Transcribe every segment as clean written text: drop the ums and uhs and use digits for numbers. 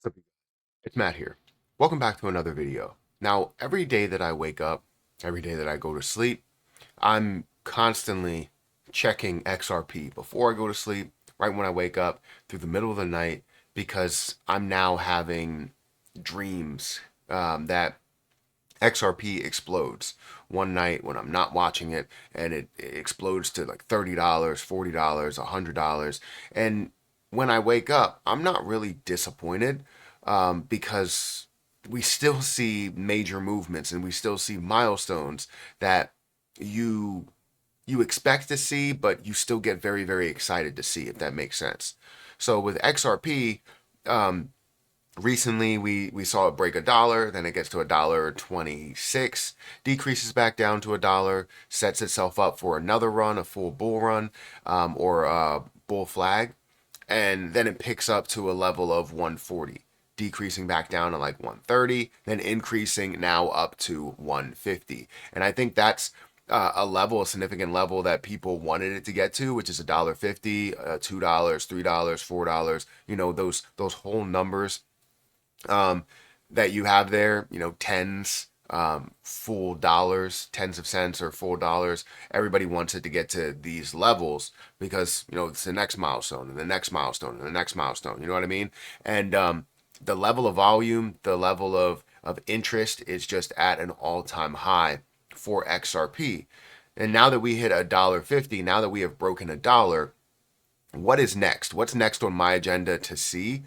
What's up? It's Matt here. Welcome back to another video. Now, every day that I wake up, every day that I go to sleep, I'm constantly checking XRP before I go to sleep, right when I wake up, through the middle of the night, because I'm now having dreams that XRP explodes one night when I'm not watching it, and it explodes to like $30, $40, $100. And when I wake up, I'm not really disappointed because we still see major movements and we still see milestones that you you expect to see, but you still get very, very excited to see, if that makes sense. So with XRP, recently we saw it break a dollar, then it gets to $1.26, decreases back down to a dollar, sets itself up for another run, a full bull run, or a bull flag, and then it picks up to a level of 140, decreasing back down to like 130, then increasing now up to 150. And I think that's a significant level that people wanted it to get to, which is $1.50, $2, $3, $4. Those whole numbers that you have there, tens, full dollars, tens of cents or full dollars. Everybody wants it to get to these levels because, it's the next milestone and the next milestone and the next milestone. You know what I mean? And the level of volume, the level of interest is just at an all-time high for XRP. And now that we hit $1.50, now that we have broken a dollar, what is next? What's next on my agenda to see?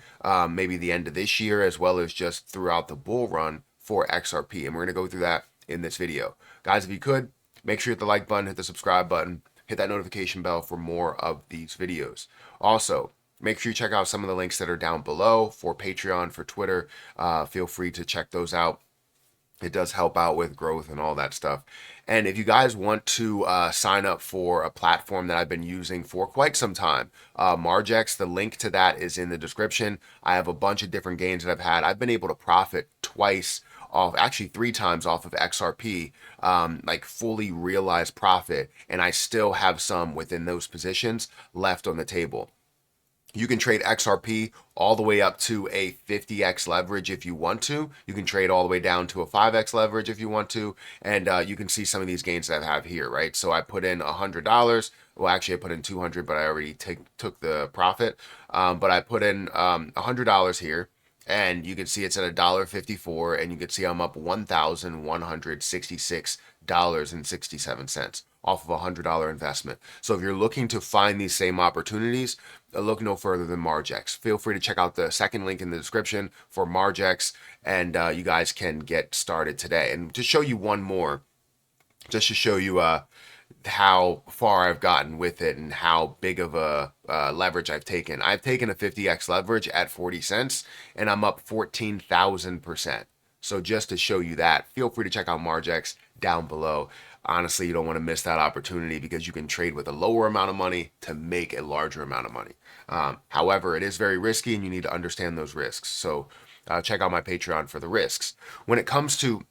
Maybe the end of this year, as well as just throughout the bull run for XRP. And we're going to go through that in this video. Guys, if you could, make sure you hit the like button, hit the subscribe button, hit that notification bell for more of these videos. Also, make sure you check out some of the links that are down below for Patreon, for Twitter. Feel free to check those out. It does help out with growth and all that stuff. And if you guys want to sign up for a platform that I've been using for quite some time, Margex, the link to that is in the description. I have a bunch of different gains that I've had. I've been able to profit twice off, actually three times off of XRP, like fully realized profit, and I still have some within those positions left on the table. You can trade XRP all the way up to a 50x leverage if you want to. You can trade all the way down to a 5x leverage if you want to. And you can see some of these gains that I have here, right? So I put in $100. Well, actually, I put in 200, but I already took the profit. But I put in $100 here. And you can see it's at $1.54, and you can see I'm up $1,166.67 off of a $100 investment. So if you're looking to find these same opportunities, look no further than Margex. Feel free to check out the second link in the description for Margex, and you guys can get started today. And to show you one more, just to show you how far I've gotten with it and how big of a leverage I've taken. I've taken a 50x leverage at 40 cents, and I'm up 14,000%. So just to show you that, feel free to check out Margex down below. Honestly, you don't want to miss that opportunity because you can trade with a lower amount of money to make a larger amount of money. However, it is very risky and you need to understand those risks. So check out my Patreon for the risks. When it comes to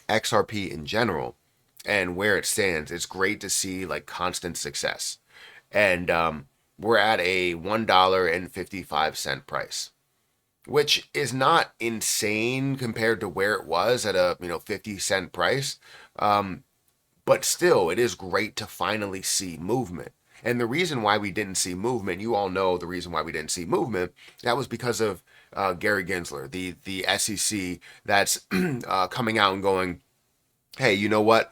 XRP in general and where it stands, it's great to see like constant success. And we're at a $1.55 price, which is not insane compared to where it was at a 50-cent price. But still, it is great to finally see movement. And the reason why we didn't see movement, you all know the reason why we didn't see movement, that was because of Gary Gensler, the SEC that's coming out and going, hey, you know what?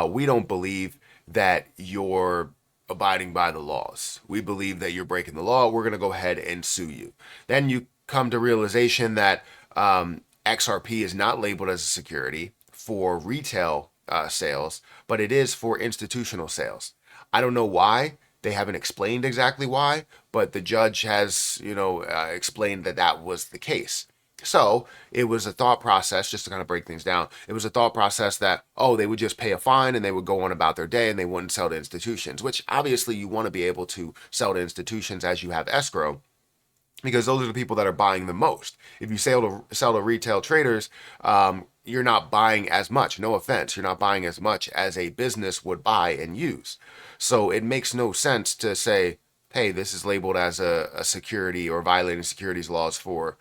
We don't believe that you're abiding by the laws. We believe that you're breaking the law. We're going to go ahead and sue you. Then you come to realization that XRP is not labeled as a security for retail sales, but it is for institutional sales. I don't know why. They haven't explained exactly why, but the judge has, explained that that was the case. So it was a thought process, just to kind of break things down. It was a thought process that, they would just pay a fine and they would go on about their day and they wouldn't sell to institutions, which obviously you want to be able to sell to institutions as you have escrow, because those are the people that are buying the most. If you sell to retail traders, you're not buying as much. No offense, you're not buying as much as a business would buy and use. So it makes no sense to say, hey, this is labeled as a security or violating securities laws for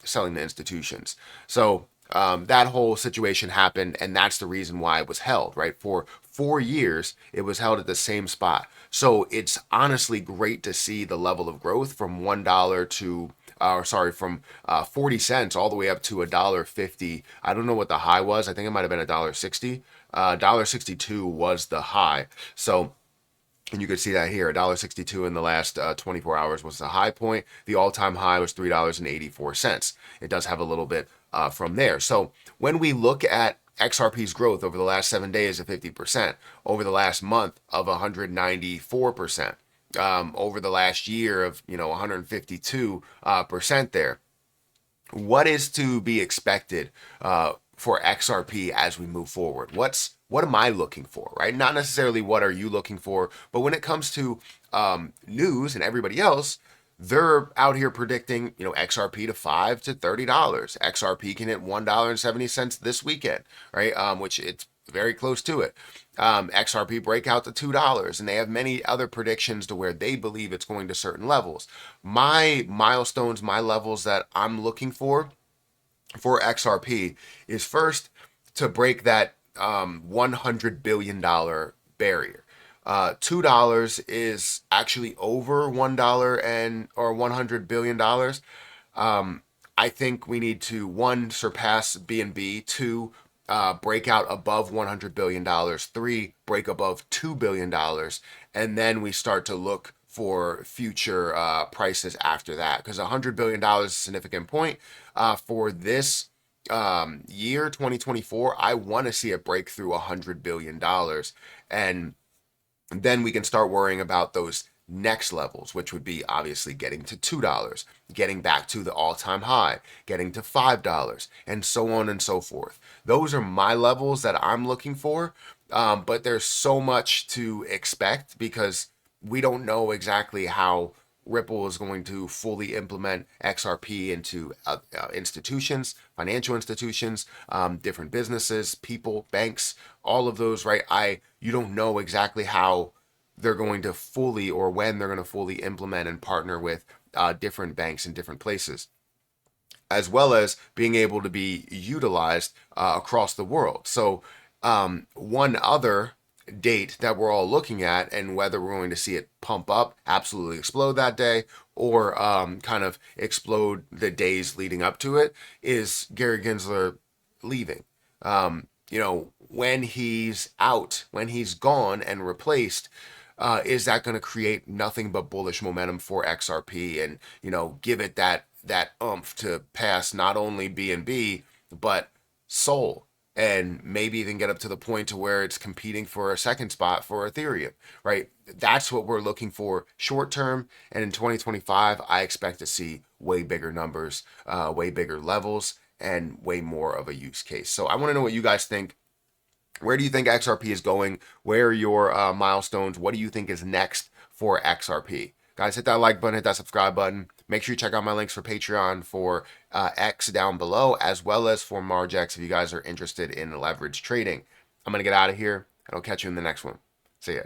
selling to institutions. So that whole situation happened, and that's the reason why it was held, right? For 4 years, it was held at the same spot. So it's honestly great to see the level of growth from $1 to from 40 cents all the way up to $1.50. I don't know what the high was. I think it might have been $1.60. $1.62 was the high. So, and you can see that here, $1.62 in the last 24 hours was the high point. The all-time high was $3.84. It does have a little bit from there. So when we look at XRP's growth over the last 7 days of 50%, over the last month of 194%, over the last year of 152% there, what is to be expected for XRP as we move forward? What am I looking for, right? Not necessarily what are you looking for, but when it comes to news and everybody else, they're out here predicting, XRP to $5 to $30. XRP can hit $1.70 this weekend, right? Which it's very close to it. XRP breakout to $2, and they have many other predictions to where they believe it's going to certain levels. My milestones, my levels that I'm looking for XRP is first to break that $100 billion barrier. $2 is actually over $1 or $100 billion. I think we need to, one, surpass BNB, two, break out above $100 billion, three, break above $2 billion, and then we start to look for future prices after that, because $100 billion is a significant point. For this year, 2024, I want to see it break through $100 billion, and then we can start worrying about those next levels, which would be obviously getting to $2, getting back to the all-time high, getting to $5, and so on and so forth. Those are my levels that I'm looking for, but there's so much to expect because we don't know exactly how Ripple is going to fully implement XRP into institutions, financial institutions, different businesses, people, banks, all of those, right? You don't know exactly how they're going to fully, or when they're going to fully implement and partner with different banks in different places, as well as being able to be utilized across the world. So one other date that we're all looking at, and whether we're going to see it pump up, absolutely explode that day, or kind of explode the days leading up to it, is Gary Gensler leaving. When he's out, when he's gone and replaced, is that going to create nothing but bullish momentum for XRP and, give it that oomph to pass not only BNB, but Sol, and maybe even get up to the point to where it's competing for a second spot for Ethereum, right? That's what we're looking for short term. And in 2025, I expect to see way bigger numbers, way bigger levels, and way more of a use case. So I want to know what you guys think. Where do you think XRP is going? Where are your milestones? What do you think is next for XRP? Guys, hit that like button, hit that subscribe button. Make sure you check out my links for Patreon for X down below, as well as for MargX if you guys are interested in leverage trading. I'm going to get out of here, and I'll catch you in the next one. See ya.